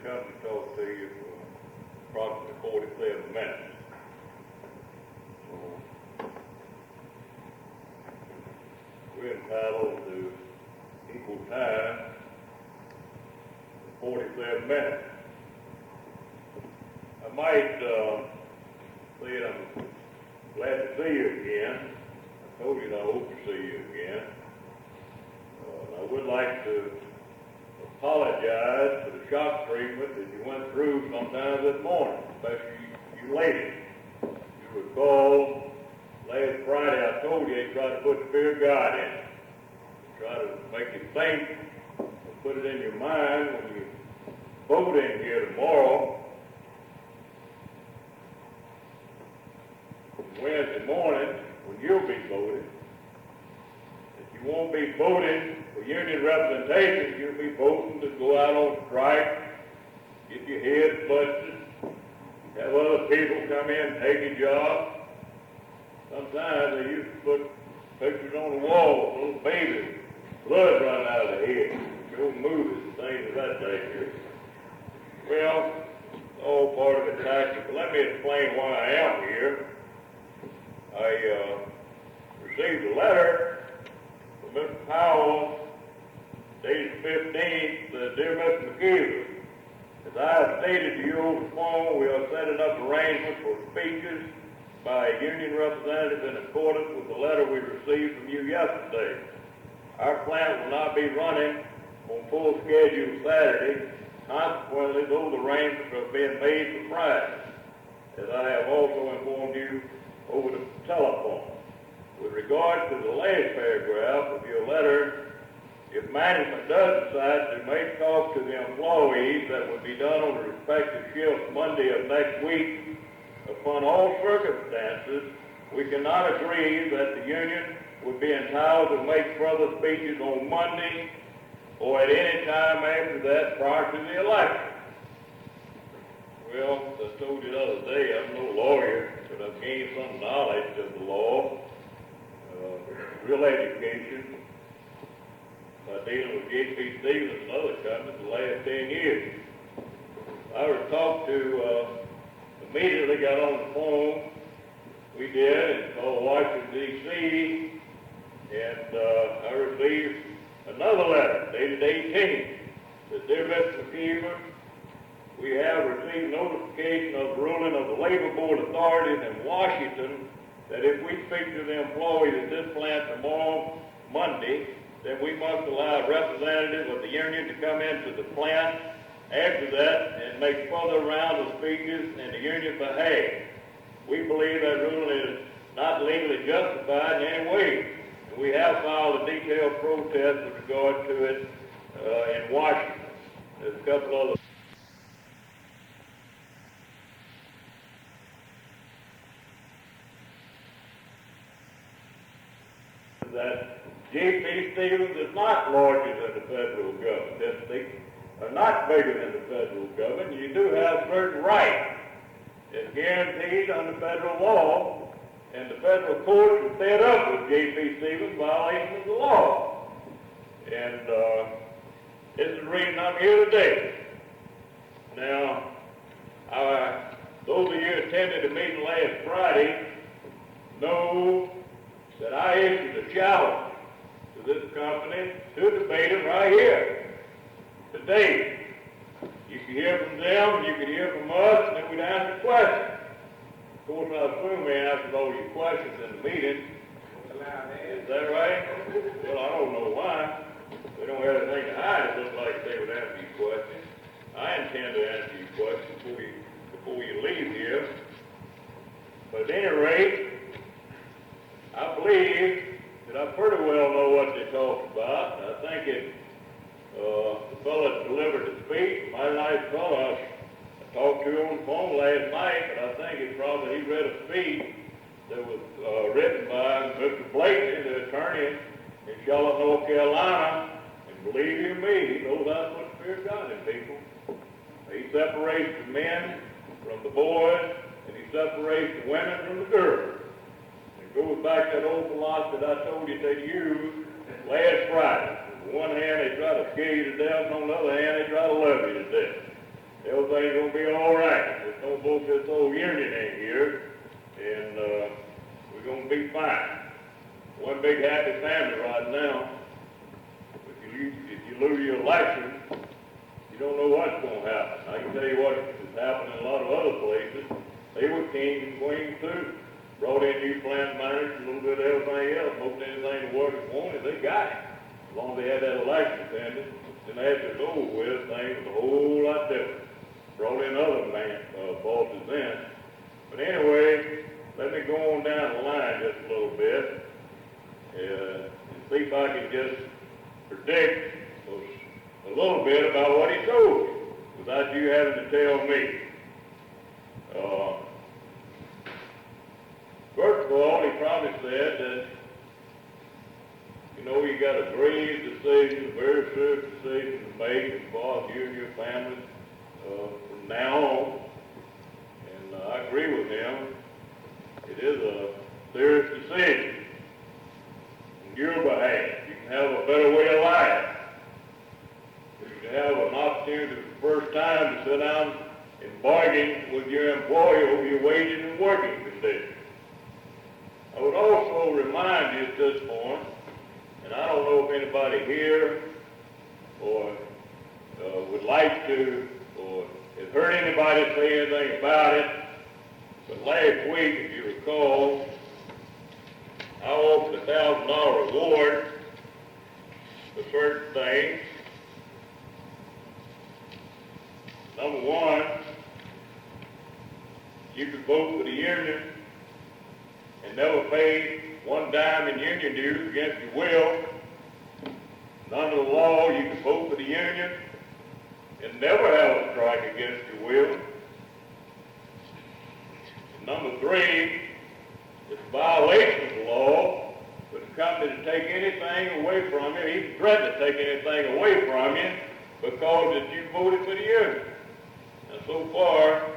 come to talk to you for approximately 47 minutes. We're entitled to equal time for 47 minutes. I might say I'm glad to see you again. I told you I hope to see you again. I would like to apologize for the shock treatment that you went through sometime this morning, especially you ladies. You recall last Friday I told you they tried to put the fear of God in it. Try to make you think and put it in your mind when you vote in here tomorrow. Wednesday morning, when you'll be voting, that you won't be voting for union representation, you'll be voting to go out on strike, get your heads busted, have other people come in and take your job. Sometimes they used to put pictures on the wall of little babies, blood running out of their head, show movies and things of that nature. Well, it's all part of the tactic, but let me explain why I am here. I received a letter from Mr. Powell dated 15th, dear Mr. McIver. As I have stated to you over the phone, we are setting up arrangements for speeches by a union representative in accordance with the letter we received from you yesterday. Our plant will not be running on full schedule Saturday. Consequently, those arrangements are being made for Friday, as I have also informed you over the telephone. With regard to the last paragraph of your letter, if management does decide to make talks to the employees, that would be done on the respective shifts Monday of next week. Upon all circumstances, we cannot agree that the union would be entitled to make further speeches on Monday or at any time after that prior to the election. Well, as I told you the other day, I'm no lawyer, but I've gained some knowledge of the law, real education, by dealing with J.P. Stevens and other companies the last 10 years. I was talked to, immediately got on the phone, we did, and called Washington, D.C., and I received another letter dated 18th, that dear Mr. McIver, we have received notification of the ruling of the Labor Board authorities in Washington that if we speak to the employees at this plant tomorrow, Monday, then we must allow a representative of the union to come into the plant after that and make further rounds of speeches in the union's behalf. We believe that ruling is not legally justified in any way. And we have filed a detailed protest with regard to it in Washington. There's a couple other that J.P. Stevens is not larger than the federal government. They are not bigger than the federal government. You do have certain rights. It's guaranteed under federal law, and the federal court is fed up with J.P. Stevens' violation of the law. And this is the reason I'm here today. Now, those of you who attended the meeting last Friday know that I issued a challenge to this company to debate it right here today. You can hear from them, you can hear from us, and then we'd answer questions. Of course, I assume they answered all your questions in the meeting. Is that right? Well, I don't know why. They don't have anything to hide. It looks like they would answer your questions. I intend to answer your questions before you leave here. But at any rate, I believe that I pretty well know what they talked about. I think the fellow that delivered the speech, a mighty nice fellow, I talked to him on the phone last night, but I think he read a speech that was written by Mr. Blakely, the attorney in Charlotte, North Carolina, and believe you me, he knows how to put the fear of God in people. He separates the men from the boys, and he separates the women from the girls. It goes back to that old philosophy that I told you they used last Friday. On the one hand, they try to scare you to death, and on the other hand, they try to love you to death. one big happy family right now. If you lose your election, you don't know what's going to happen. I can tell you what has happened in a lot of other places. They were kings and queens too. Brought in new plant managers, a little bit of everything else. Most anything the workers wanted, they got it. As long as they had that election pending. Then after it's over with, things was a whole lot different. Brought in other bosses then. But anyway, let me go on down the line just a little bit and see if I can just predict a little bit about what he told you, without you having to tell me. First of all, he probably said that, you got a grave decision, a very serious decision to make as far as you and your family from now on. And I agree with him. It is a serious decision on your behalf. You can have a better way of life. You can have an opportunity for the first time to sit down and bargain with your employer over your wages and working conditions. I would also remind you at this point, and I don't know if anybody here or would like to or has heard anybody say anything about it, but last week, if you recall, I offered a $1,000 reward for certain things. Number one, you could vote for the union and never pay one dime in union dues against your will. And under the law, you can vote for the union and never have a strike against your will. And number three, it's a violation of the law for the company to take anything away from you, even threaten to take anything away from you, because that you voted for the union. And so far,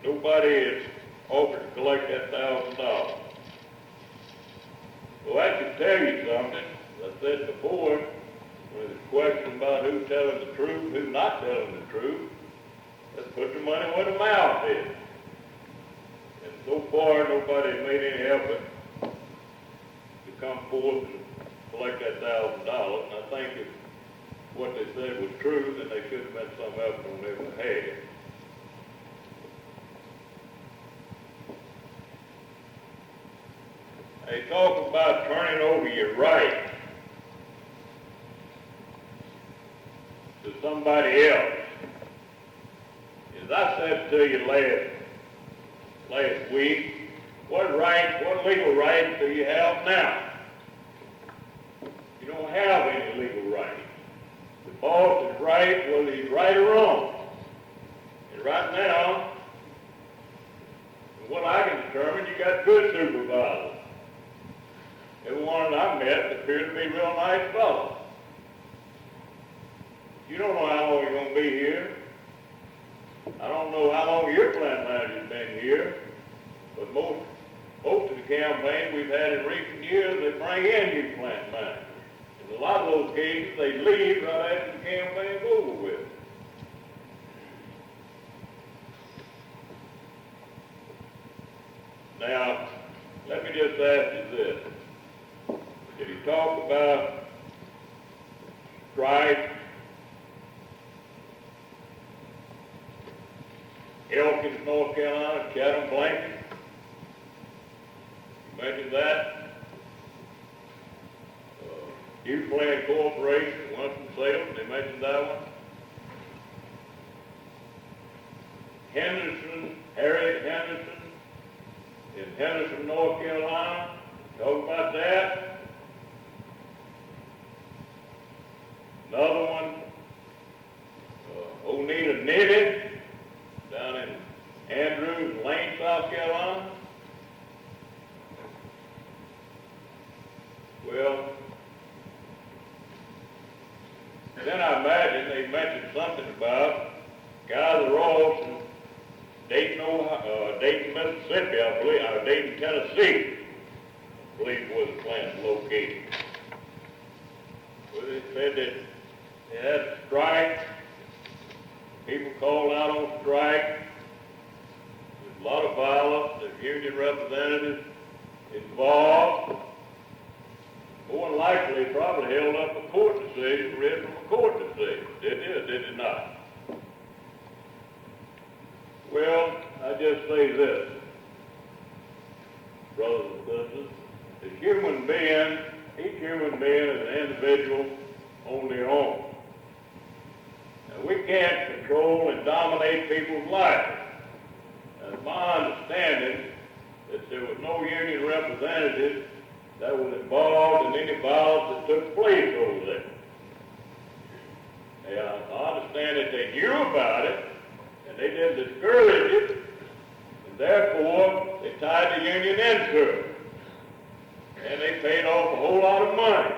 nobody has offered to collect that $1,000. Well, that should tell you something. As I said before, when there's a question about who's telling the truth, who's not telling the truth, let's put the money where the mouth is. And so far, nobody has made any effort to come forth and collect that $1,000. And I think if what they said was true, then they should have been some effort on their behalf. They talk about turning over your right to somebody else. As I said to you last week, what legal rights do you have now? You don't have any legal rights. The boss is right whether he's right or wrong. And right now, from what I can determine, you got good supervisors. Everyone that I met appeared to be real nice fellows. You don't know how long you're going to be here. I don't know how long your plant manager's been here, but most of the campaigns we've had in recent years, they bring in new plant managers. In a lot of those cases, they leave right after the campaign's over with. Now, let me just ask you this. Did he talk about strike, Elkins, North Carolina, Chatham, Blanket? You mentioned that. New Plant Corporation, Winston-Salem, they mentioned that one. Henderson, Harriet Henderson, in Henderson, North Carolina, talk about that. Another one, Oneida Knitted, down in Andrews and Lane, South Carolina. Well, then I imagine they mentioned something about Guy Ross in Dayton, Mississippi, I believe, or Dayton, Tennessee, I believe was the plant located. Well, they said that they had a strike. People called out on strike. There's a lot of violence. There's union representatives involved. likely probably held up a court decision, read from a court decision. Did it or did it not? Well, I just say this, brothers and sisters, as human beings, each human being is an individual on their own. Now, we can't control and dominate people's lives. And it's my understanding that there was no union representative that was involved in any violence that took place over there. Now, I understand that they knew about it, and they didn't discourage it, and therefore they tied the union into it. And they paid off a whole lot of money.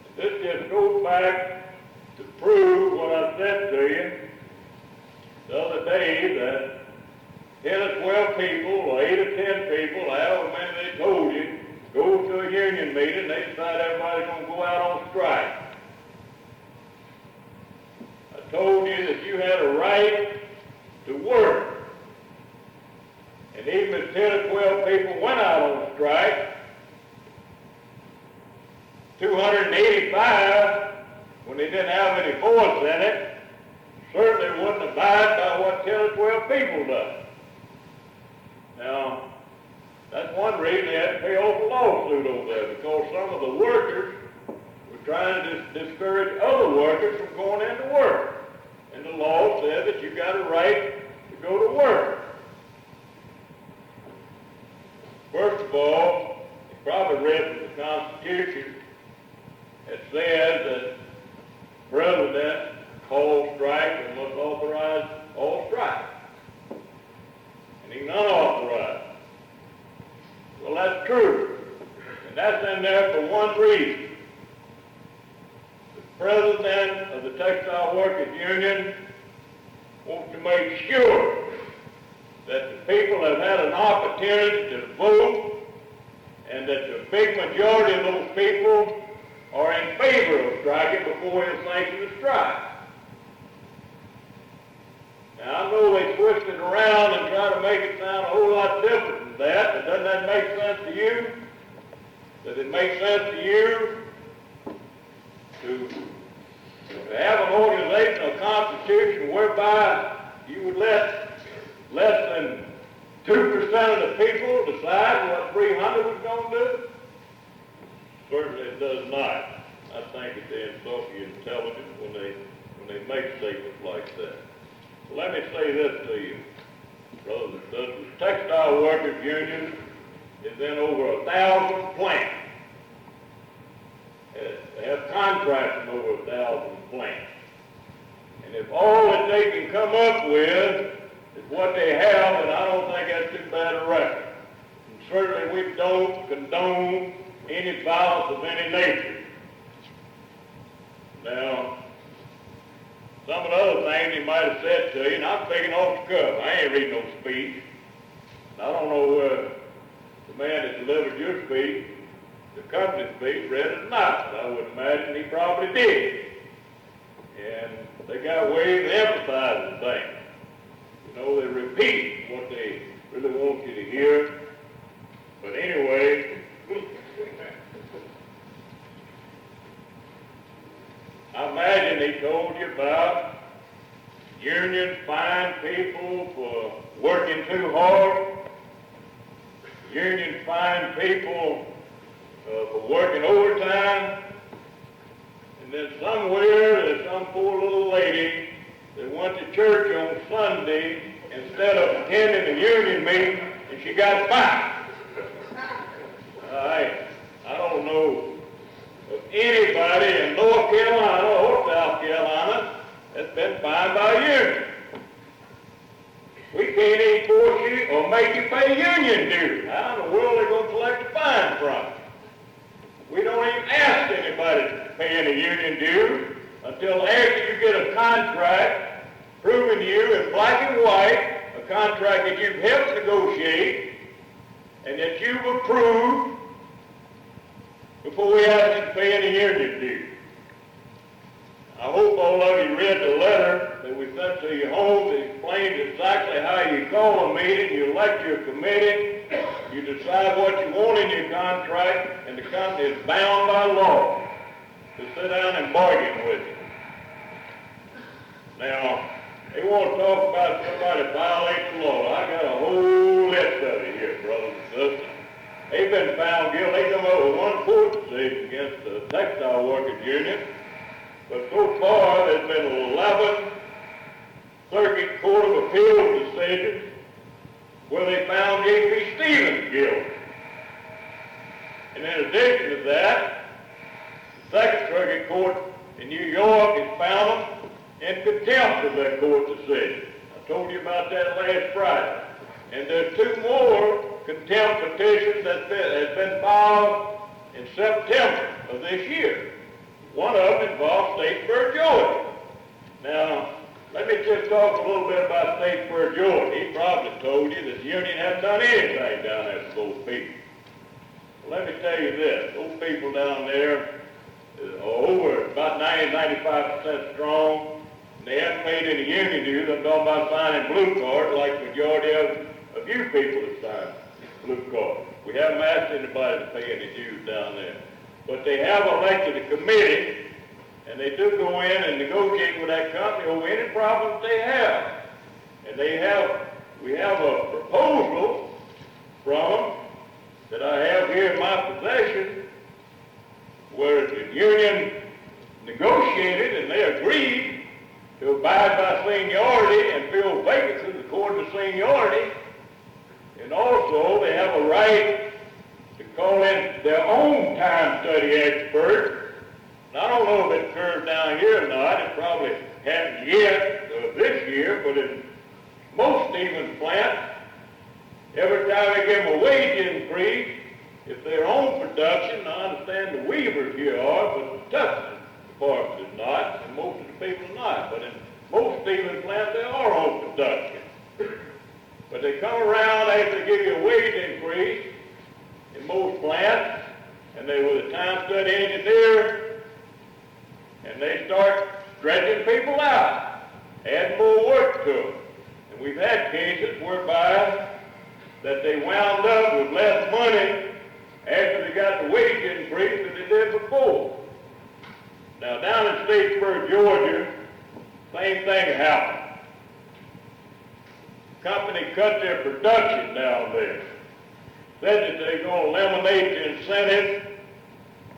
And this just goes back to prove what I said to you the other day, that 10 or 12 people, or 8 or 10 people, however many they told you, go to a union meeting, they decide everybody's going to go out on strike. I told you that you had a right to work. And even if 10 or 12 people went out on strike, 285, when they didn't have any force in it, certainly wouldn't abide by what 10 or 12 people done. Now, that's one reason they had to pay off a lawsuit over there, because some of the workers were trying to discourage other workers from going into work. And the law said that you got a right to go to work. First of all, you probably read from the Constitution, it says that the President calls strike and must authorize all strikes. And he's unauthorized. Well, that's true. And that's in there for one reason. The President of the Textile Workers Union wants to make sure that the people have had an opportunity to vote, and that the big majority of those people are in favor of striking before he'll sanction the strike. Now, I know they twist it around and try to make it sound a whole lot different than that, but doesn't that make sense to you? Does it make sense to you to have an organizational constitution whereby you would let less than 2% of the people decide what 300 was going to do? Certainly it does not. I think that they insult your intelligence when they make statements like that. So let me say this to you, brothers and sisters. The Textile Workers Union is in over 1,000 plants. They have contracts in over 1,000 plants. And if all that they can come up with is what they have, then I don't think that's too bad a record. And certainly we don't condone any violence of any nature. Now, some of the other things he might have said to you, and I'm speaking off the cuff. I ain't reading no speech. I don't know the man that delivered your speech, the company speech, read it or not. I would imagine he probably did. And they got ways of emphasizing things. You know, they repeat what they really want you to hear. But anyway, I imagine he told you about unions fine people for working too hard. Unions fine people for working overtime. And then somewhere there's some poor little lady that went to church on Sunday instead of attending the union meeting, and she got fined. I don't know of anybody in North Carolina or South Carolina that's been fined by a union. We can't even force you or make you pay union dues. How in the world are they going to collect a fine from you? We don't even ask anybody to pay any union dues until after you get a contract proving to you in black and white, a contract that you've helped negotiate and that you've approved before we ask you to pay any union dues. I hope all of you read the letter that we sent to your home that explains exactly how you call a meeting, you elect your committee, You decide what you want in your contract, and the company is bound by law to sit down and bargain with you. Now, they want to talk about somebody violating the law. I got a whole list of it here, brothers and sisters. They've been found guilty. They come up with one court decision against the textile workers union, but so far there's been 11 Circuit Court of Appeals decisions where they found J.P. Stevens guilty. And in addition to that, the Second Circuit Court in New York has found them in contempt of their court decision. I told you about that last Friday. And there's 2 more contempt petitions that have been filed in September of this year. One of them involves Statesboro, Georgia. Now, let me just talk a little bit about Statesboro, Georgia. He probably told you that the union hasn't done anything down there for those people. Well, let me tell you this. Those people down there are over about 90-95% strong. And they haven't paid any union dues. I'm talking about signing blue cards like the majority of you people have signed blue cards. We haven't asked anybody to pay any dues down there. But they have elected a committee, and they do go in and negotiate with that company over any problems they have. And we have a proposal from them that I have here in my possession where the union negotiated and they agreed to abide by seniority and fill vacancies according to seniority. And also they have a right to call in their own time study expert. And I don't know if it occurred down here or not. It probably hasn't yet this year, but in most Stevens plants, every time they give them a wage increase, if their own production, I understand the weavers here are, but the Tucson department is not, and most of the people are not. But in most Stevens plants, they are own production. But they come around after they give you a wage increase in most plants, and they were a time study engineer, and they start stretching people out, adding more work to them. And we've had cases whereby that they wound up with less money after they got the wage increase than they did before. Now down in Statesboro, Georgia, same thing happened. Company cut their production down there. Said that they're going to eliminate the incentive,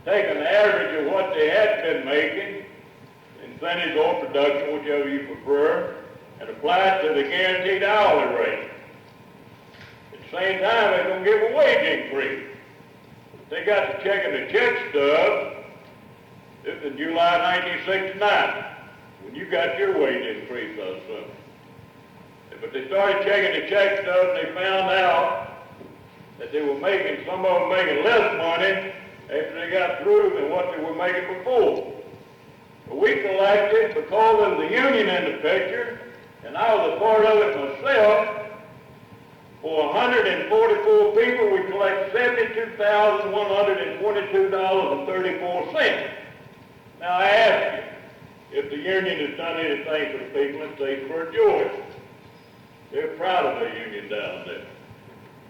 take an average of what they had been making, incentives or production, whichever you prefer, and apply it to the guaranteed hourly rate. At the same time, they're going to give a wage increase. They got to checking the check stub. This is in July 1969, when you got your wage increase, I assume. But they started checking the check stub, and they found out that they were making, some of them making less money after they got through than what they were making before. But we collected, because of the union in the picture, and I was a part of it myself, for 144 people, we collect $72,122.34. Now I ask you, if the union has done anything for the people in Statesboro, Georgia. They're proud of their union down there.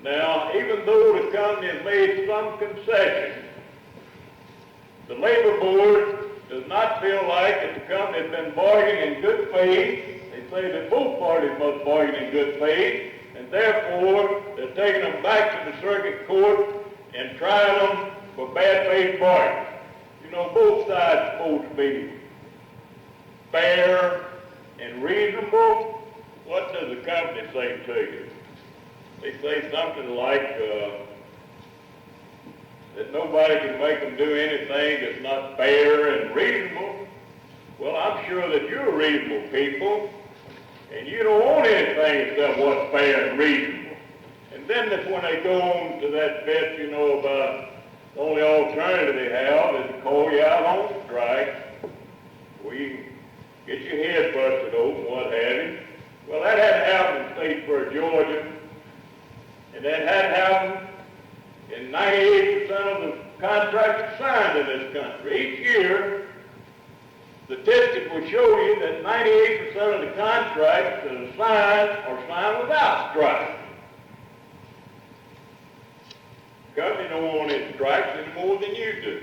Now, even though the company has made some concessions, the labor board does not feel like that the company has been bargaining in good faith. They say that both parties must bargain in good faith, and therefore they're taking them back to the circuit court and trying them for bad faith bargaining. You know, both sides are supposed to be fair and reasonable. What does the company say to you? They say something like that nobody can make them do anything that's not fair and reasonable. Well, I'm sure that you're reasonable people, and you don't want anything except what's fair and reasonable. And then that's when they go on to that bit, you know, about the only alternative they have is to call you out on strike, where you can get your head busted open, what have you. Well, that hadn't happened in Statesboro, Georgia, and that hadn't happened in 98% of the contracts signed in this country. Each year, statistics will show you that 98% of the contracts that are signed without strike. company don't want any strikes any more than you do.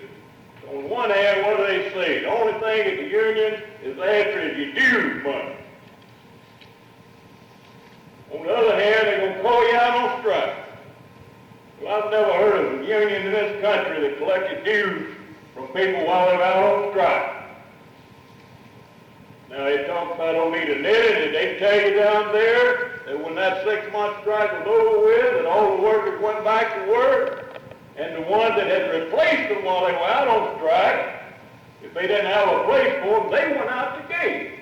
So on one hand, what do they say? The only thing that the union is after is your dues money. On the other hand, they're going to call you out on strike. Well, I've never heard of a union in this country that collected dues from people while they're out on strike. Now, they talk about Oneida Knitting, and they tell you down there that when that 6-month strike was over with, that all the workers went back to work, and the ones that had replaced them while they were out on strike, if they didn't have a place for them, they went out the gate.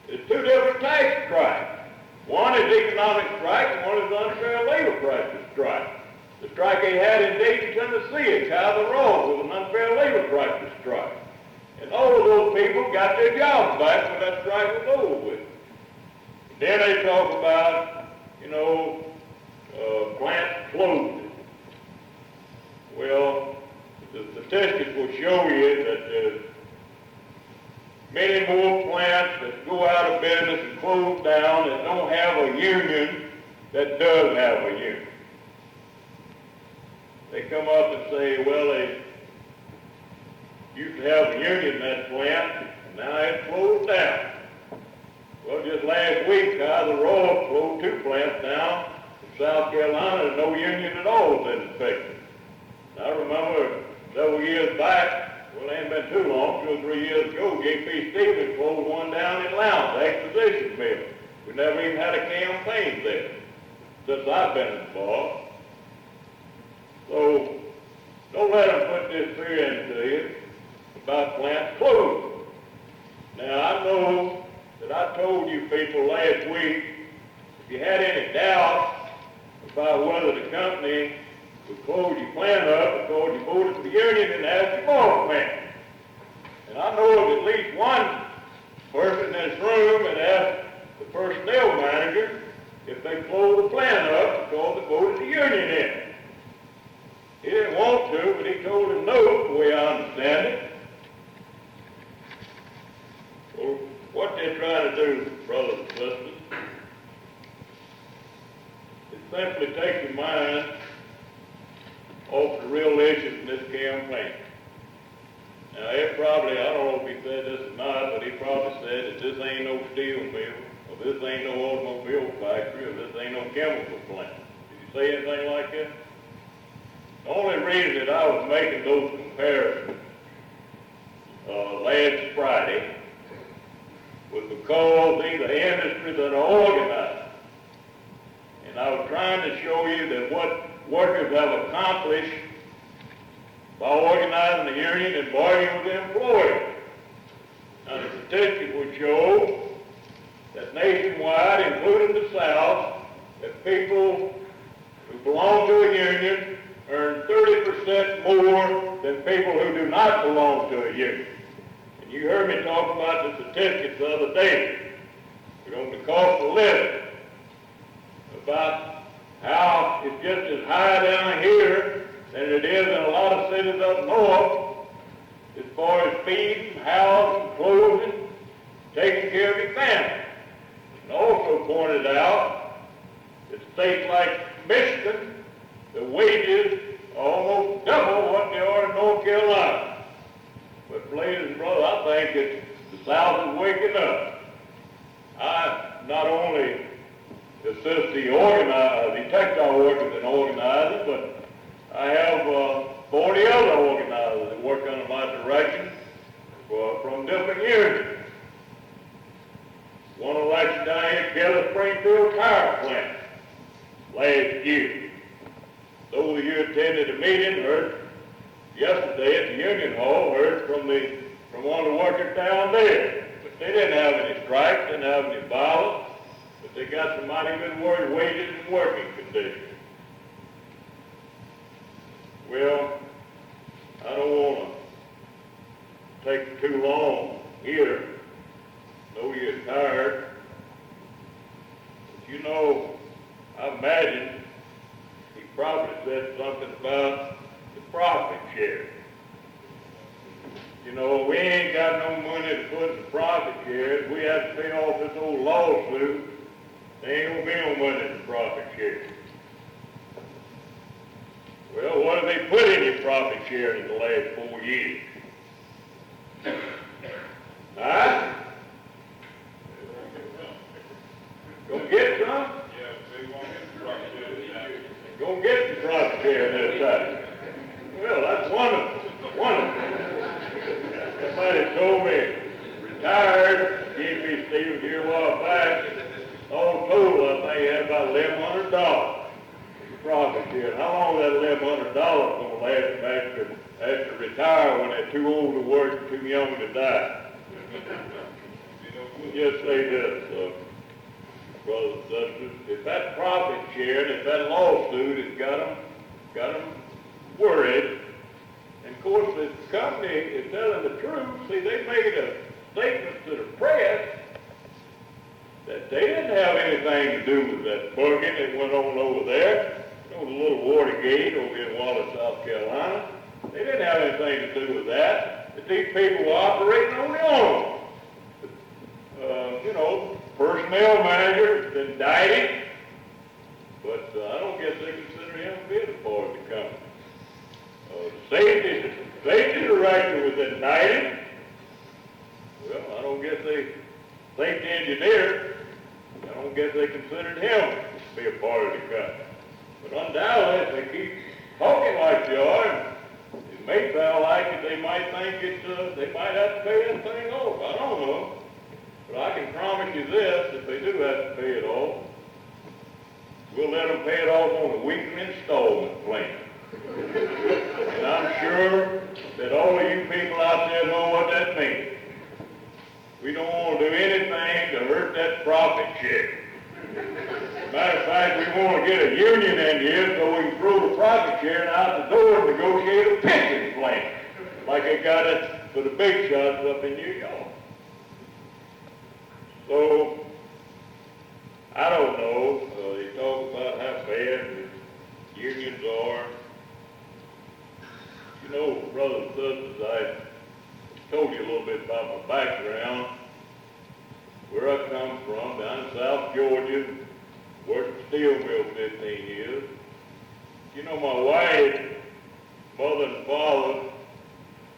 There's two different types of strikes. One is economic strike, and one is unfair labor practice strike. The strike they had in Dayton, Tennessee, at Kaiser Road was an unfair labor practice strike. And all of those people got their jobs back when that strike was over with. And then they talk about, plants closing. Well, the statistics will show you that there's many more plants that go out of business and close down that don't have a union that does have a union. They come up and say, well, they used to have a union in that plant, and now it's closed down. Well, just last week, Kaiser Road closed 2 plants down in South Carolina, and no union at all was in effect. I remember several years back, well, it ain't been too long, 2 or 3 years ago, J.P. Stevens closed one down in Lowndes, the exposition mill. We never even had a campaign there since I've been involved. So, don't let them put this fear into you about plants closing. Now, I know that I told you people last week, if you had any doubt about whether the company would close your plant up because you voted for the union and asked your boss man. And I know of at least one person in this room that asked the personnel manager if they closed the plant up because they voted the union in. He didn't want to, but he told him no, the way I understand it. Well, what they're trying to do, brothers and sisters, is simply take your mind off the real issues in this campaign. Now, it probably, I don't know if he said this or not, but he probably said that this ain't no steel mill, or this ain't no automobile factory, or this ain't no chemical plant. Did you say anything like that? The only reason that I was making those comparisons last Friday was because these are industries that are organized. And I was trying to show you that what workers have accomplished by organizing the union and bargaining with the employer. Now, the statistics would show that nationwide, including the South, that people who belong to a union earn 30% more than people who do not belong to a union. And you heard me talk about the statistics the other day. We're on the cost of living, about how it's just as high down here than it is in a lot of cities up north as far as feeding, housing, clothing, taking care of your family. And also pointed out that states like Michigan, the wages are almost double what they are in North Carolina. But ladies and brothers, I think that the South is waking up. I not only assist the textile workers in organizing, but I have 40 other organizers that work under my direction from different unions. One election down here at Keller Springfield Tire Plant last year. Those of you attended the meeting heard yesterday at the Union Hall, heard from one of the workers down there. But they didn't have any strikes, didn't have any violence, but they got some mighty good wages and working conditions. Well, I don't want to take too long here. I know you're tired. But I imagine he probably said something about the profit share. We ain't got no money to put in the profit share. We have to pay off this old lawsuit. There ain't gonna be no money in the profit share. Well, what have they put in your profit share in the last 4 years? Huh? Gonna get some? Yeah, they won't get the profit share. Gonna get the profit share this time. Well, that's wonderful. Wonderful. Somebody told me, retired, G.P. Stevens here a while back, all told, I think he had about $1,100 profit share. How long that $1,100 gonna last them after retire when they're too old to work and too young to die? Just say this, brothers and sisters, if that profit share and if that lawsuit has got them worried, and of course the company is telling the truth. See, they made a statement to the press that they didn't have anything to do with that bugging that went on over there. You know, the little Watergate over in Wallace, South Carolina. They didn't have anything to do with that. That these people were operating on their own. Personnel manager has been indicted, but I don't guess they consider him to be a part of the company. Safety director was indicted. Well, I don't guess safety engineer, I don't guess they considered him to be a part of the company. But undoubtedly, if they keep talking like they are, it may sound like that they might think they might have to pay that thing off. I don't know. But I can promise you this, if they do have to pay it off, we'll let them pay it off on a weekly installment plan. And I'm sure that all of you people out there know what that means. We don't want to do anything to hurt that profit share. Matter of fact, we want to get a union in here so we can throw the profit sharing out the door and negotiate a pension plan, like they got it for the big shots up in New York. So, I don't know. They talk about how bad the unions are. You know, brothers and sisters, I told you a little bit about my background, where I come from, down in South Georgia, worked at the steel mill 15 years. You know, my wife, mother and father,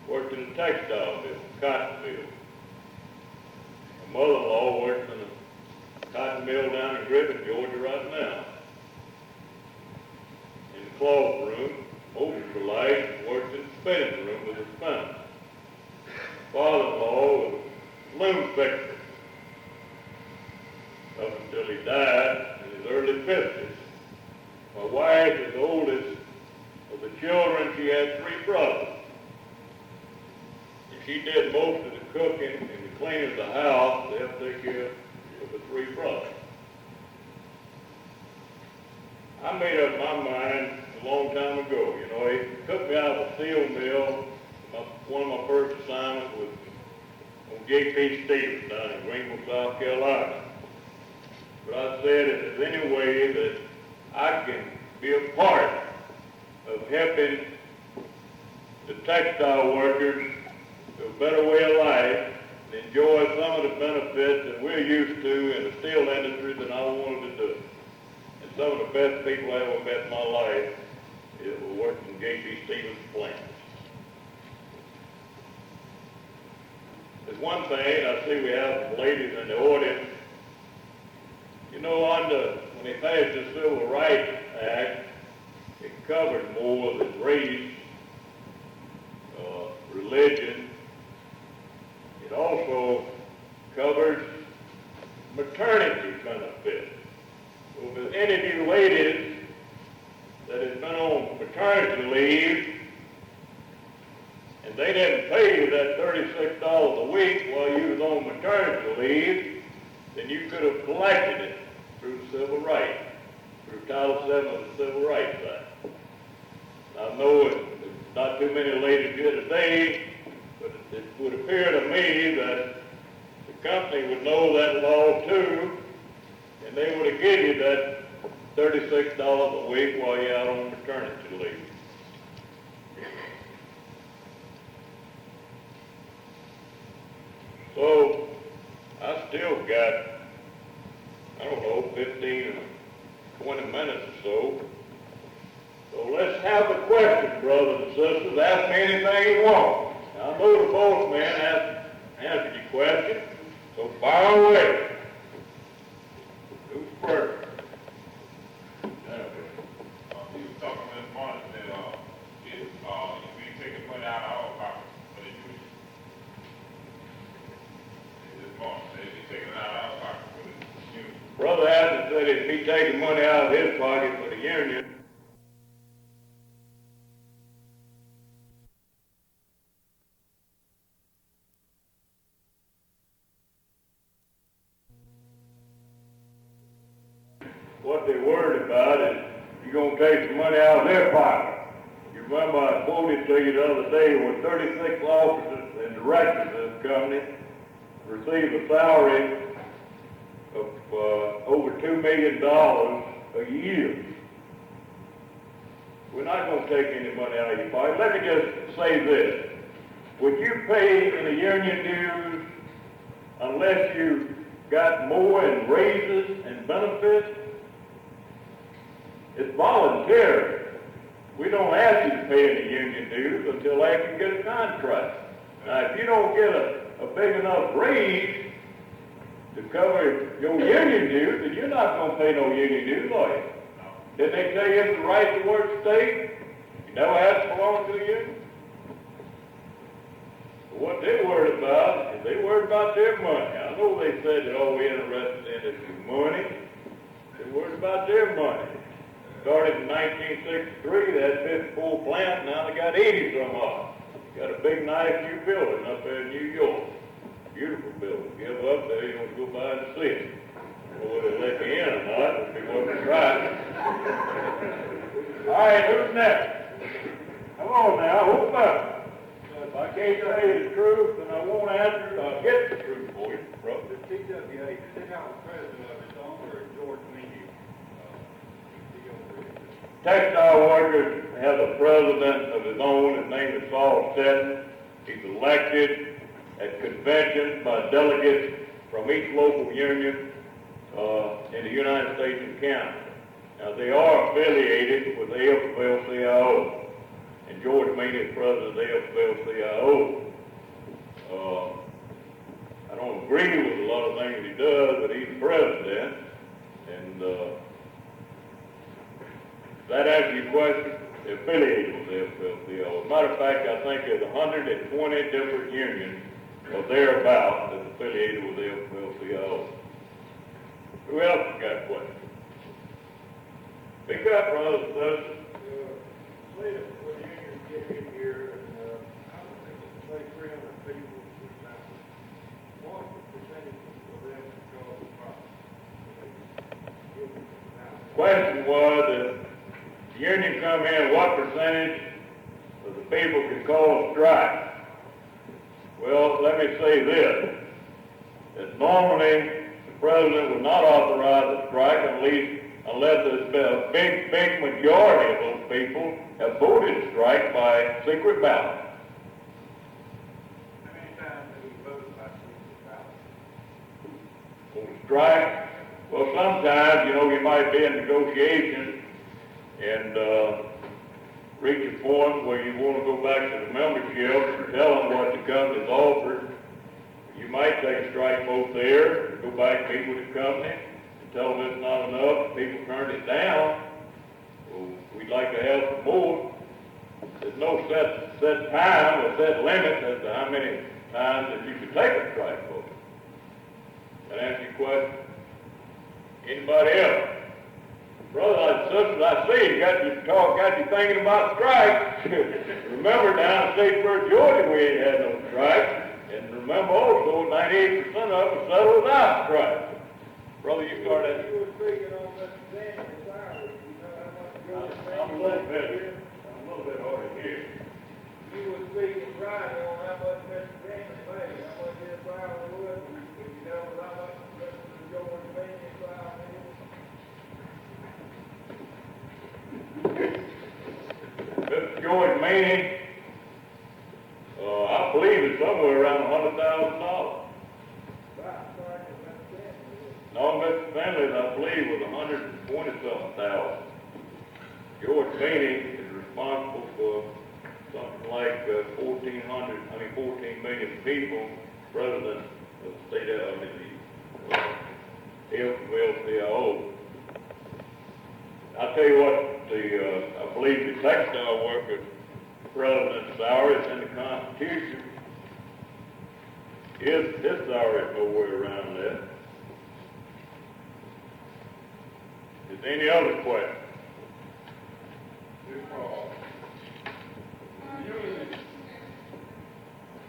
worked in a textile mill, cotton mill. My mother-in-law works in a cotton mill down in Griffin, Georgia right now. In the cloth room, most of her life worked in the spinning room with a spinner. Father-in-law was a loom fixer up until he died in his early 50s. My wife is the oldest of the children. She had 3 brothers. And she did most of the cooking and the cleaning of the house to help take care of the 3 brothers. I made up my mind a long time ago. You know, he took me out of a steel mill. One of my first assignments was on J.P. Stevens down in Greenville, South Carolina. But I said, if there's any way that I can be a part of helping the textile workers to a better way of life and enjoy some of the benefits that we're used to in the steel industry, then I wanted to do it. And some of the best people I ever met in my life were working in J.P. Stevens' plant. There's one thing, I see we have some ladies in the audience. You know, when they passed the Civil Rights Act, it covered more than race, religion. It also covers maternity benefits. So if there's any of you ladies that has been on maternity leave, and they didn't pay you that $36 a week while you was on maternity leave, then you could have collected it through the Civil Rights, through Title VII of the Civil Rights Act. I know it's not too many ladies here today, but it would appear to me that the company would know that law too, and they would have given you that $36 a week while you're out on maternity leave. So, I still got, I don't know, 15 or 20 minutes or so. So let's have the question, brothers and sisters. Ask me anything you want. Now, I know the boss man has answered your question, so fire away. Who's first? He was talking this morning that if we taking money out of our pocket for the union, this morning, if we taking it out of our pocket for the union. Brother Adams said he'd be taking money out of his pocket for the union. What they're worried about is you're going to take some money out of their pocket. You remember I quoted to you the other day where 36 officers and directors of this company receive a salary of over $2 million a year. We're not going to take any money out of your pocket. Let me just say this. Would you pay in the union dues unless you got more in raises and benefits? It's voluntary. We don't ask you to pay any union dues until after you get a contract. Now, if you don't get a big enough raise to cover your union dues, then you're not going to pay no union dues, are you? Didn't they tell you it's the right to work state? You never had to belong to the union? But what they're worried about is they worried about their money. I know they said that all we're interested in is your money. They're worried about their money. Started in 1963, they had 54 plants, now they got 80 some odd. Got a big, nice new building up there in New York. Beautiful building. If you ever up there, you want to go by and see it. Whether they let me in or not, if they wasn't trying. All right, who's next? Come on now, who's up? If I can't tell you the truth, then I won't answer it. I'll get the truth for you, brother. The TWA, does it have a president of its own or is George Meany? Textile Workers has a president of his own. His name is Saul Stetton. He's elected at conventions by delegates from each local union in the United States and Canada. Now, they are affiliated with the AFL-CIO, and George Meany is president of the AFL-CIO. I don't agree with a lot of things he does, but he's president, and that answers your question? They're affiliated with the AFL-CIO. As a matter of fact, I think there's 120 different unions or thereabouts that's affiliated with the AFL-CIO. Who else has got a question? Speak up, brothers and sisters. Say that when unions get in here and I don't think it's say 300 people, for example, what percentage of them cause the problem? Question was, if the union come in, what percentage of the people could call a strike? Well, let me say this, that normally the president would not authorize a strike unless there's been a big majority of those people have voted to strike by secret ballot. How many times have we voted by secret ballot? On a strike? Well, sometimes, you might be in negotiations and reach a point where you want to go back to the membership and tell them what the company's offered. You might take a strike vote there, go back and meet with the company and tell them it's not enough. If people turn it down, well, we'd like to have some more. There's no set time or set limit as to how many times that you can take a strike vote. That answer your question? Anybody else? Brothers and sisters, I see you got you thinking about strikes. Remember down in Statesboro, Georgia, we ain't had no strikes. And remember also, 98% of them settled without strikes. Brother, you started. You were speaking on Mr. Daniel's salary. You know how much George I'm a little bit hard to hear. You were speaking Friday on how much Mr. Daniel made, how much his salary was. If you know how much Mr. George Meany's salary is. Mr. George Meany, I believe it's somewhere around $100,000. No, Mr. Finley's, I believe, was 120-something thousand. George Meany is responsible for something like 14 million people, president of the state of LCIO. I'll tell you what, I believe the textile worker president's salary is in the Constitution. His salary is nowhere around that. Is there any other question?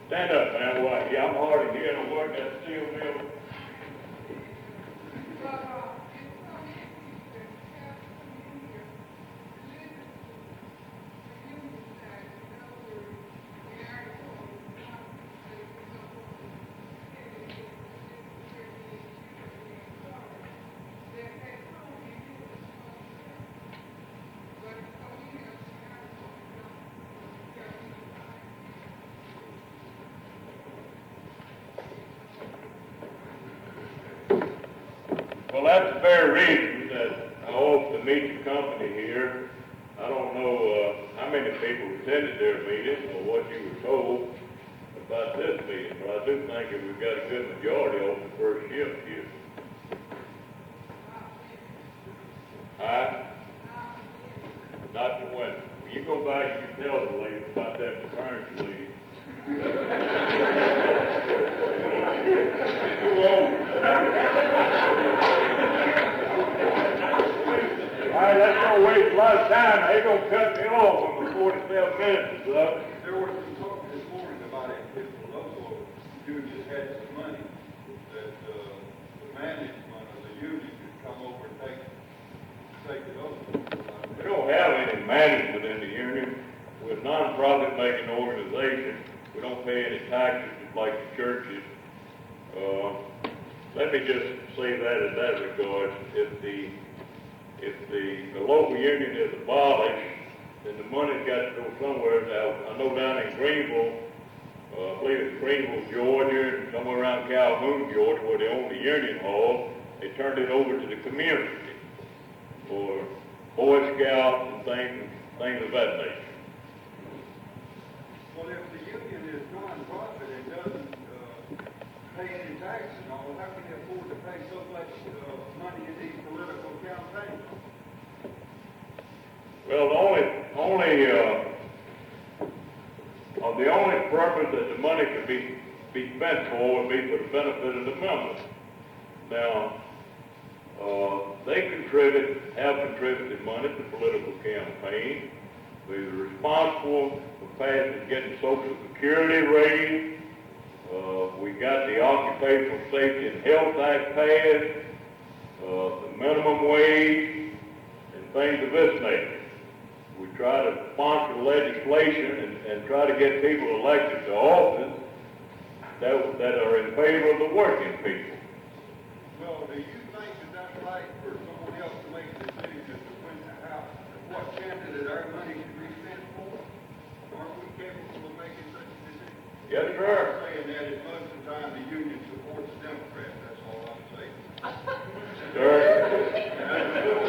Stand up, man. What? Yeah, I'm hard of hearing. I work at the steel mill. Well, that's the very reason that I hope to meet the company here. I don't know how many people attended their meeting or what you were told about this meeting, but I do think that we've got a good majority on the first shift here. Dr. Wynn, when you go back, you can tell the lady about that maternity leave. Too old. All right, that's going to waste a lot of time. They're going to cut me off on the 47 minutes, so. There was some talk this morning about it, if the local union had some money, that the management of the union could come over and take it over. We don't have any management in the union. We're a non-profit making organization. We don't pay any taxes like the churches. Let me just say that in that regard. If the local union is abolished, then the money's got to go somewhere. Now, I know down in Greenville, I believe it's Greenville, Georgia, and somewhere around Calhoun, Georgia, where they own the union hall, they turned it over to the community for Boy Scouts and things of that nature. Well, if the union is non-profit and doesn't pay any taxes and all, how can they afford to pay so much money in these political campaigns? Well, the only purpose that the money could be spent for would be for the benefit of the members. Now, they have contributed money to political campaigns. We're responsible for getting Social Security raised. We got the Occupational Safety and Health Act passed, the minimum wage, and things of this nature. We try to sponsor legislation and try to get people elected to office that are in favor of the working people. Well, do you think that that's right for someone else to make the decision as to when to have what candidate our money should be spent for? Aren't we capable of making such a decision? Yes, sir. I'm saying that is most of the time the union supports the Democrats, that's all I'm saying. Sir?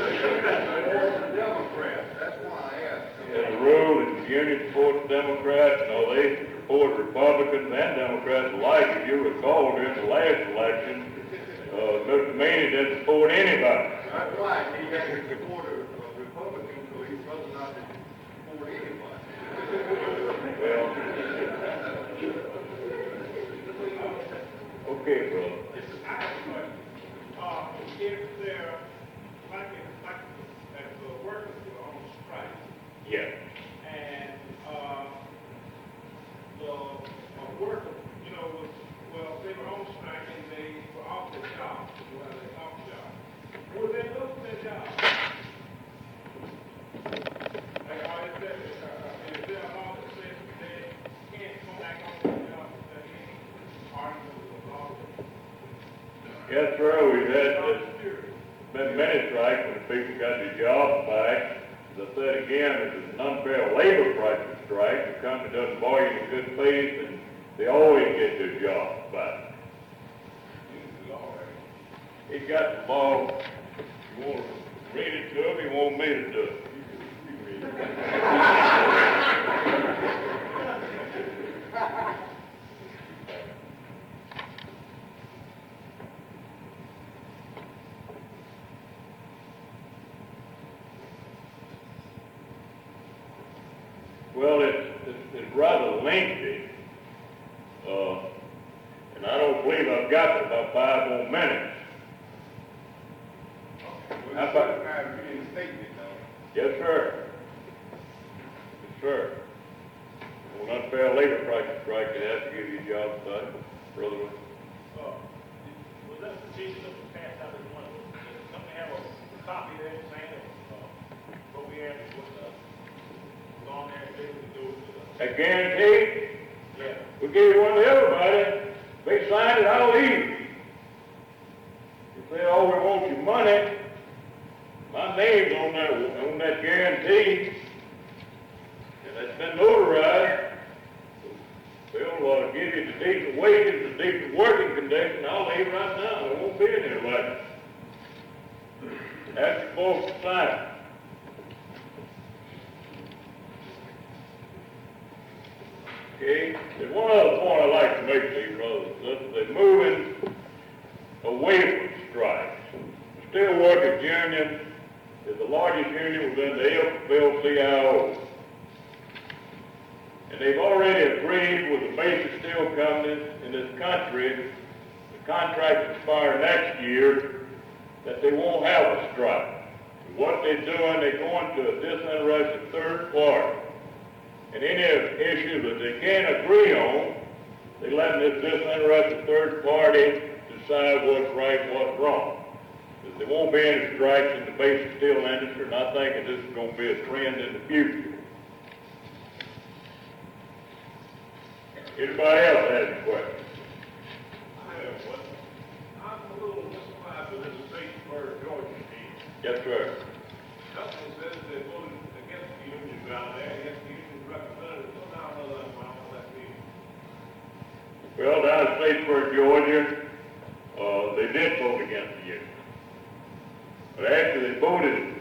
The Democrats, that's why I asked. As a rule, the union supports Democrats. No, they support Republicans and Democrats alike. If you recall, during the last election, Mr. Meany didn't support anybody. That's right, he had to support a Republican, so he was not to support anybody. Well, okay, brother. I have a question. If there, as the workers were on strike, Yeah. and the worker, they were on strike and they were off their job, would they lose their job? Like, is there a law that says they can't come back on their job if they're arguing with the law? Yes, sir. We've had been many strikes when the people got their jobs back. As I said again, it's an unfair labor practice strike. The company doesn't borrow you in good faith, and they always get their jobs back. He got the law. You want to read it to him? You want me to do it? You read it. lengthy. And I don't believe I've got about 5 more minutes. Well, How it's about- a matter of being statement, though. Yes, sir. Yes, sir. On unfair labor practice strike, they have to give you a job site, brother. Was that the petition that was passed out this morning? Does somebody have a copy there saying that, what we had was on there, and they would do it? That guarantee, Yeah. we gave one to everybody. They signed it, I'll leave. If they all we want your money, my name's on that guarantee, and that's been notarized. They'll give you the decent wages, the decent working condition. I'll leave right now. There won't be any election. That's your folks to sign. Okay, there's one other point I'd like to make to you, brothers. They're moving away from strikes. The Steelworkers Union is the largest union within the AFL-CIO. And they've already agreed with the major steel companies in this country, the contract expires next year, that they won't have a strike. And what they're doing, they're going to a disinterested third party. And any issue that they can't agree on, they let this disinterested third party decide what's right and what's wrong. But there won't be any strikes in the basic steel industry, and I think that this is going to be a trend in the future. Anybody else has a question? I have one. I'm a little mystified with this Statesburg, Georgia team. Yes, sir. Company says they voted against the union down there, against the union representatives. Somehow or another, I'm on that team. Well, down in Statesburg, Georgia, they did vote against the union. But after they voted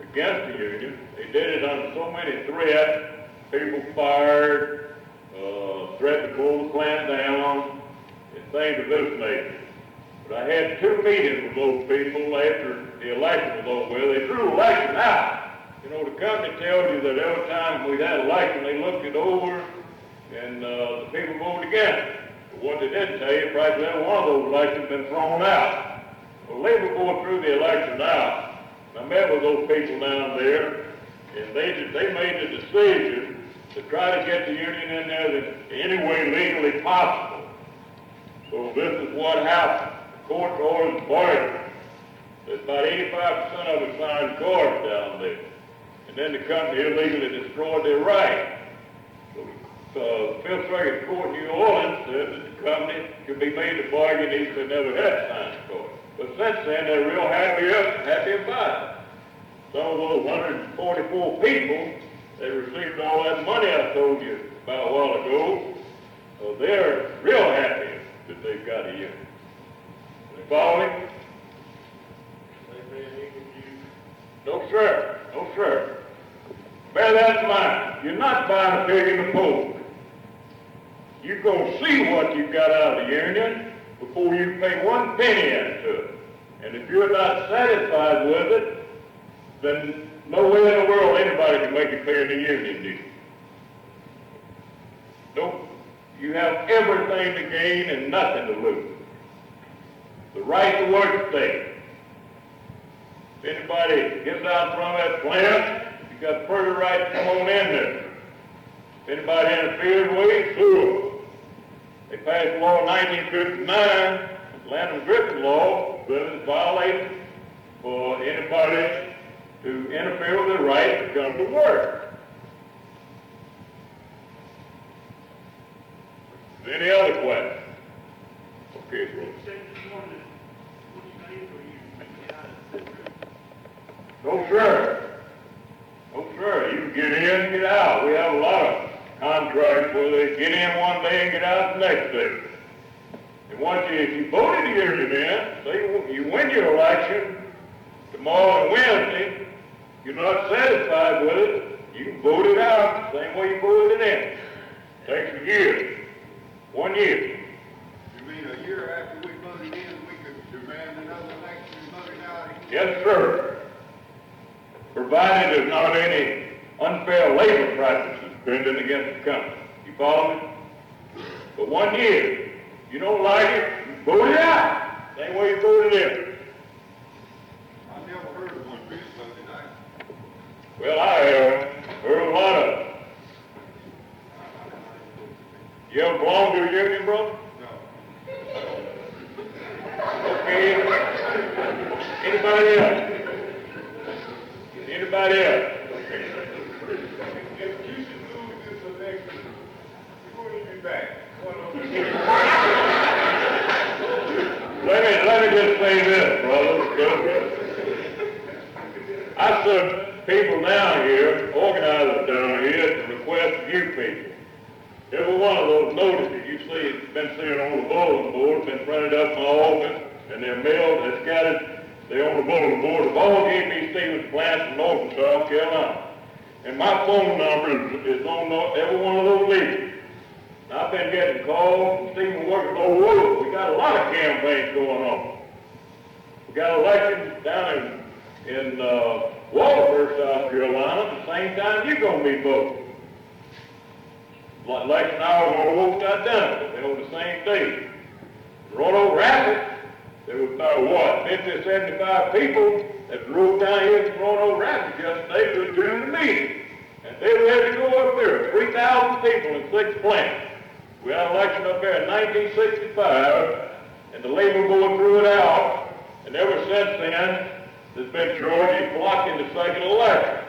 against the union, they did it under so many threats, people fired, threatened to pull the plant down, and things of this nature. But I had 2 meetings with those people after the election was over with. They threw the election out. You know, the company tells you that every time we had an election, they looked it over, and the people voted against it. But what they didn't tell you, probably every one of those elections been thrown out. Well, they were going through the election out. I met with those people down there, and they made the decision to try to get the union in there any way legally possible. So this is what happened. The court orders bargained. There's about 85% of it signed cards down there. And then the company illegally destroyed their right. So the Fifth Circuit Court in New Orleans said that the company could be made to bargain even if they never had signed cards. But since then, they're real happy about it. Some of those 144 people, they received all that money I told you about a while ago. So they're real happy that they've got a union. They follow me? No, sir. No, sir. Bear that in mind. You're not buying a pig in the poke. You're going to see what you got out of the union before you pay 1 penny into it. And if you're not satisfied with it, then no way in the world anybody can make you pay in the union, do you? Nope. You have everything to gain and nothing to lose. The right to work state. If anybody gets out from that plant, you got pretty right to come on in there. If anybody interferes with it, sue them. They passed law in 1959, Land Griffin law, that is violated for anybody to interfere with their right to come to work. Any other questions? Okay, bro. No, sir. No, sir. You can get in and get out. We have a lot of contracts where they get in one day and get out the next day. And once if you voted the union in, say you win your election tomorrow and Wednesday, you're not satisfied with it, you can vote it out the same way you voted it in. Takes a year. 1 year. You mean a year after we voted in, we could demand another election and vote it out again? Yes, sir. Provided there's not any unfair labor practices defending against the company. You follow me? But 1 year, you don't like it, you vote it out. Same way you voted in. I never heard of one being Sunday night. Well, I heard a lot of it. You ever belong to a union, brother? No. Okay. Anybody else? Anybody else? If you should lose this election, you wouldn't be back. Let me just say this, brother. I sent people down here, organizers down here, to request you people. Every one of those notices you see, it's been sitting on the bulletin board, been printed up in my office, and they're mailed, they're scattered, they're on the bulletin board of all J.P. Stevens plants in North and South Carolina. And my phone number is on every one of those leases. I've been getting calls from Stephen workers all over. We got a lot of campaigns going on. We got elections down in Walford, South Carolina, at the same time you're going to be voting. Election hours on Wolf's identical. They're on the same day. Roanoke Rapids, there was about, 50 or 75 people that drove down here from Roanoke Rapids yesterday to attend the meeting. And they were ready to go up there. 3,000 people in 6 plants. We had an election up there in 1965, and the Labor Board threw it out, and ever since then, there's been Georgia blocking the second election.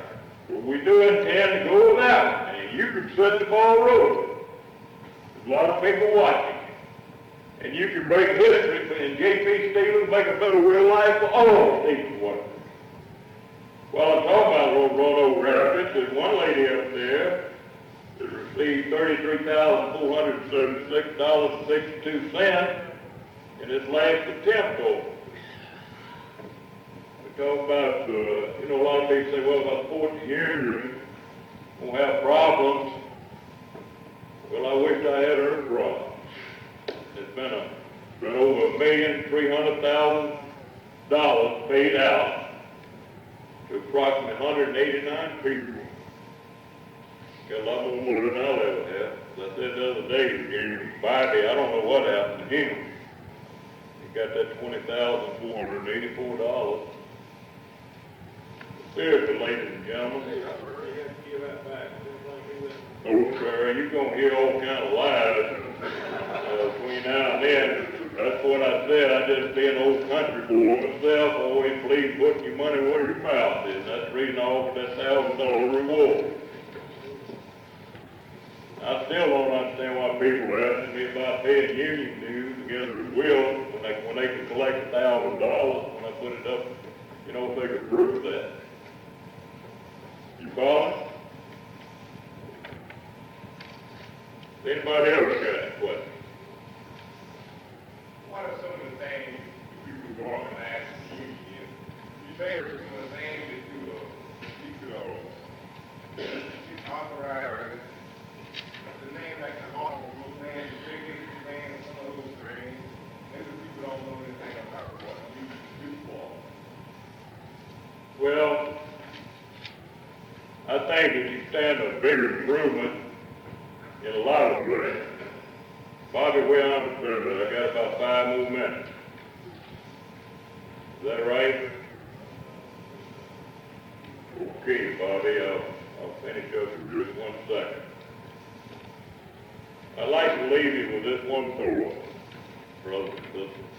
But we do intend to go with that, and you can set the ball rolling. There's a lot of people watching, and you can break history, and J.P. Stevens make a better real life for all Stevens workers. Well, I'm talking about Old Roanoke Rapids. There's one lady up there that received $33,476.62 in this last attempt over. We talk about, a lot of people say, well, about 40 years, we won't have problems. Well, I wish I had her problem. It's been over $1,300,000 paid out to approximately 189 people. Got a lot more than I'll ever have. As I said the other day, Bobby, I don't know what happened to him. He got that $20,484. Seriously, ladies and gentlemen. Oh, sir, you're going to hear all kind of lies between now and then. That's what I said. I just be an old country boy myself. I always believe putting your money where your mouth is. That's the reason I offered that $1,000 reward. I still don't understand why people are asking me about paying union dues against their will when they can collect $1,000 when I put it up, if they could prove that. You follow? Anybody else got a question? What are some of the things you could organize the union? You say some of the things that you authorize the name like the honorable man, the biggest man, some of those things. Maybe people don't know anything about what you do for. Well, I think if you stand a bigger improvement in a lot of ways. Bobby, way on the perimeter. I got about 5 more minutes. Is that right? Okay, Bobby, I'll finish up in just 1 second. I'd like to leave you with this one thought, brothers and sisters.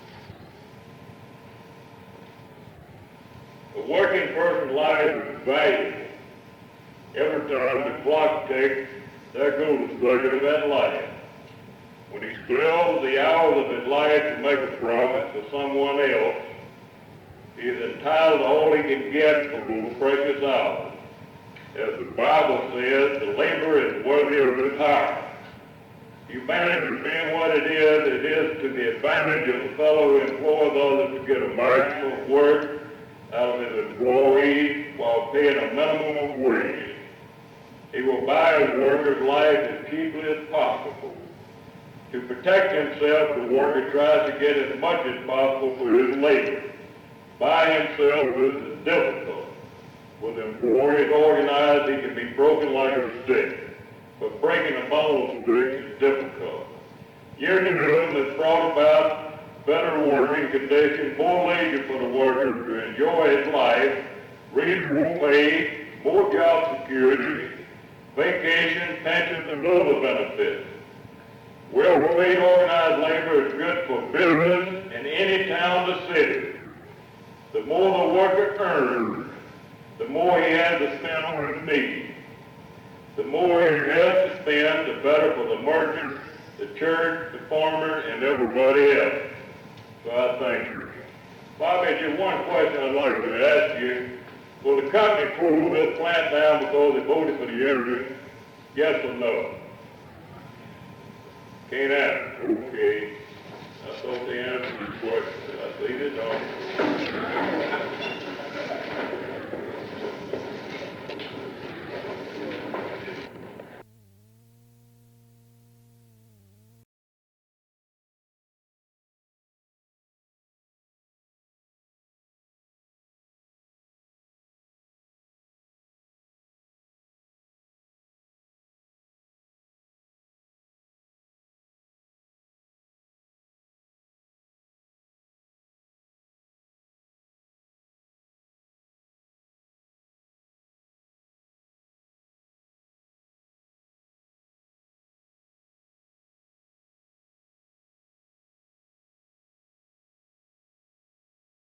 A working person's life is valuable. Every time the clock ticks, there goes the circuit of that life. When he spills the hours of his life to make a profit for someone else, he is entitled to all he can get for those precious hours. As the Bible says, the laborer is worthy of his hire. Humanity being what it is to the advantage of a fellow who employs others to get a maximum work out of his employees while paying a minimum of wage. He will buy his worker's life as cheaply as possible. To protect himself, the worker tries to get as much as possible for his labor. By himself, this is difficult. With employees organized, he can be broken like a stick. but breaking the bones is difficult. Unionism has brought about better working conditions, more leisure for the worker to enjoy his life, reasonable pay, more job security, vacation, pensions, and other benefits. Well-paid organized labor is good for business in any town or city. The more the worker earns, the more he has to spend on his needs. The more he has to spend, the better for the merchant, the church, the farmer, and everybody else. So I thank you. Bobby, just one question I'd like to ask you. Will the company close this plant down because they voted for the union? Yes or no? Can't answer. Okay. I thought they answered the question. I see this on.